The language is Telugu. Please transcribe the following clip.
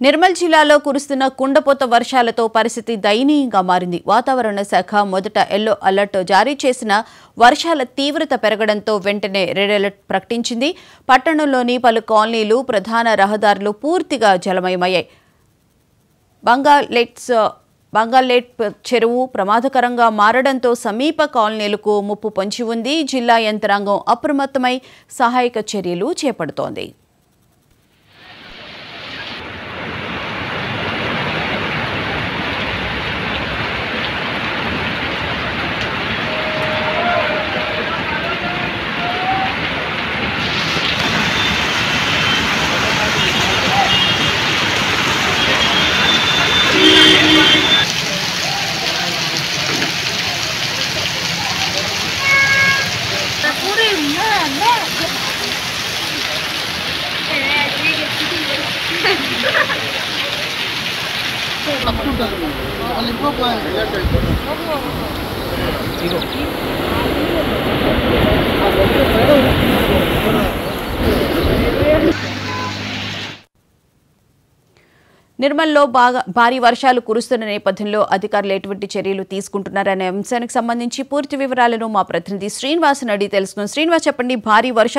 నిర్మల్ జిల్లాలో కురుస్తున్న కుండపోత వర్షాలతో పరిస్థితి దయనీయంగా మారింది. వాతావరణ శాఖ మొదట ఎల్లో అలర్ట్ జారీ చేసిన వర్షాల తీవ్రత పెరగడంతో వెంటనే రెడ్ అలర్ట్ ప్రకటించింది. పట్టణంలోని పలు కాలనీలు, ప్రధాన రహదారులు పూర్తిగా జలమయమయ్యాయి. బంగాలేట్ చెరువు ప్రమాదకరంగా మారడంతో సమీప కాలనీలకు ముప్పు పొంచి ఉంది. జిల్లా యంత్రాంగం అప్రమత్తమై సహాయక చర్యలు చేపడుతోంది. నిర్మల్లో భారీ వర్షాలు కురుస్తున్న నేపథ్యంలో అధికారులు ఎటువంటి చర్యలు తీసుకుంటున్నారనే అంశానికి సంబంధించి పూర్తి వివరాలను మా ప్రతినిధి శ్రీనివాస్ అడిగి తెలుసుకున్నాం. శ్రీనివాస్, చెప్పండి, భారీ వర్షాలు